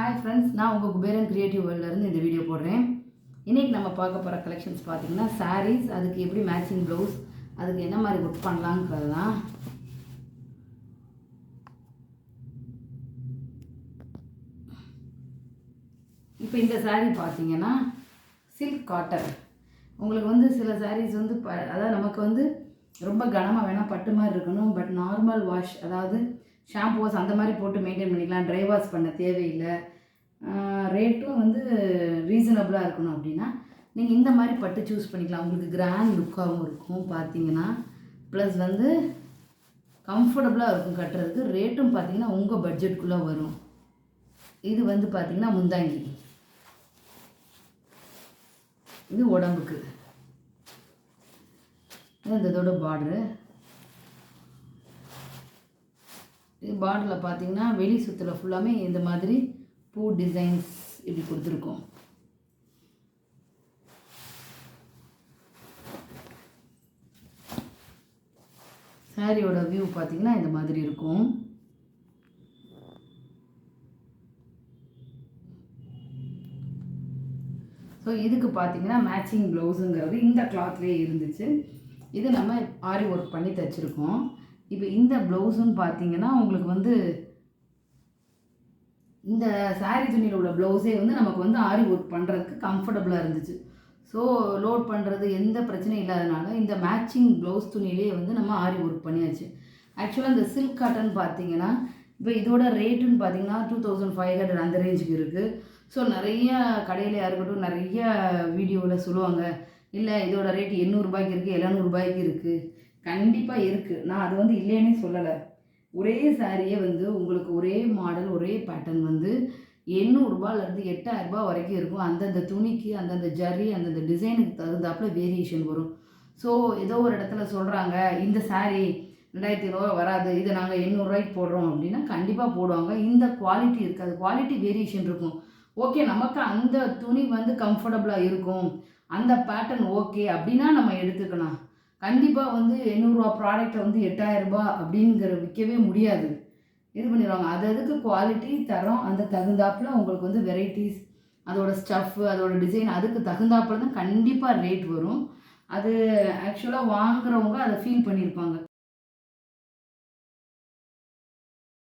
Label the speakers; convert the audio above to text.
Speaker 1: Hi friends, நான் உங்கள் Kuberan creative வேர்ல்ட்லேருந்து இந்த வீடியோ போடுறேன். இன்றைக்கி நம்ம பார்க்க போகிற கலெக்ஷன்ஸ் பார்த்திங்கன்னா சாரீஸ், அதுக்கு எப்படி மேட்சிங் ப்ளவுஸ், அதுக்கு என்ன மாதிரி ஒர்க் பண்ணலாங்கிறது தான். இப்போ இந்த சாரீ பார்த்திங்கன்னா சில்க் காட்டன். உங்களுக்கு வந்து சில சாரீஸ் வந்து அதாவது நமக்கு வந்து ரொம்ப கனமாக வேணால் பட்டு மாதிரி இருக்கணும். பட் நார்மல் வாஷ், அதாவது ஷாம்பு வாஷ் அந்த மாதிரி போட்டு மெயின்டைன் பண்ணிக்கலாம். ட்ரை வாஷ் பண்ண தேவையில்லை. ரேட்டும் வந்து ரீசனபிளாக இருக்கணும். அப்படின்னா நீங்கள் இந்த மாதிரி பட்டு சூஸ் பண்ணிக்கலாம். உங்களுக்கு கிராண்ட் லுக்காகவும் இருக்கும் பார்த்தீங்கன்னா. ப்ளஸ் வந்து கம்ஃபர்டபுளாக இருக்கும் கட்டுறதுக்கு. ரேட்டும் பார்த்தீங்கன்னா உங்கள் பட்ஜெட்டுக்குள்ளே வரும். இது வந்து பார்த்தீங்கன்னா முந்தாங்கி, இது உடம்புக்கு, இது இதோட பார்டரு. இது பார்டரில் பார்த்தீங்கன்னா வெளி சுற்றுல ஃபுல்லாமே இந்த மாதிரி பூ டிசைன்ஸ் இப்படி கொடுத்துருக்கோம். சாரியோட வியூ பார்த்தீங்கன்னா இந்த மாதிரி இருக்கும். ஸோ இதுக்கு பார்த்தீங்கன்னா மேட்சிங் ப்ளவுஸுங்கிறது இந்த கிளாத்லேயே இருந்துச்சு. இது நம்ம ஆரி ஒர்க் பண்ணி தைச்சிருக்கோம். இப்போ இந்த ப்ளவுஸுன்னு பார்த்தீங்கன்னா உங்களுக்கு வந்து இந்த சாரீ துணியில் உள்ள ப்ளவுஸே வந்து நமக்கு வந்து ஆரி ஒர்க் பண்ணுறதுக்கு கம்ஃபர்டபுளாக இருந்துச்சு. ஸோ லோட் பண்ணுறது எந்த பிரச்சனையும் இல்லாதனால இந்த மேட்சிங் ப்ளவுஸ் துணியிலே வந்து நம்ம ஆரி ஒர்க் பண்ணியாச்சு. ஆக்சுவலாக இந்த சில்க் காட்டன் பார்த்தீங்கன்னா இப்போ இதோட ரேட்டுன்னு பார்த்தீங்கன்னா 2500 அந்த ரேஞ்சுக்கு இருக்குது. ஸோ நிறைய கடையிலையாக இருக்கட்டும், நிறைய வீடியோவில் சொல்லுவாங்க, இல்லை இதோட ரேட்டு 800 ரூபாய்க்கு இருக்குது, 700 ரூபாய்க்கு இருக்குது. கண்டிப்பாக இருக்குது. நான் அது வந்து இல்லைன்னே சொல்லலை. ஒரே சாரியே வந்து உங்களுக்கு ஒரே மாடல், ஒரே பேட்டர்ன் வந்து 800 ரூபாயிலேருந்து 8000 ரூபாய் வரைக்கும் இருக்கும். அந்தந்த துணிக்கு, அந்தந்த ஜரி, அந்தந்த டிசைனுக்கு தகுந்தாப்புல வேரியேஷன் வரும். ஸோ ஏதோ ஒரு இடத்துல சொல்கிறாங்க இந்த சாரீ 2500 வராது, இதை நாங்கள் 800 ரூபாய்க்கு போடுறோம் அப்படின்னா கண்டிப்பாக போடுவாங்க. இந்த குவாலிட்டி இருக்காது, குவாலிட்டி வேரியேஷன் இருக்கும். ஓகே, நமக்கு அந்த துணி வந்து கம்ஃபர்டபுளாக இருக்கும், அந்த பேட்டர்ன் ஓகே அப்படின்னா நம்ம எடுத்துக்கலாம். கண்டிப்பாக வந்து 800 ரூபா ப்ராடக்டை வந்து 8000 ரூபாய் அப்படிங்கிற விற்கவே முடியாது. இது பண்ணிடுவாங்க. அது அதுக்கு குவாலிட்டி தரம், அந்த தகுந்தாப்பில் உங்களுக்கு வந்து வெரைட்டிஸ், அதோட ஸ்டஃப்பு, அதோட டிசைன் அதுக்கு தகுந்தாப்பில் தான் கண்டிப்பாக ரேட் வரும். அது ஆக்சுவலாக வாங்குறவங்க அதை ஃபீல் பண்ணியிருப்பாங்க.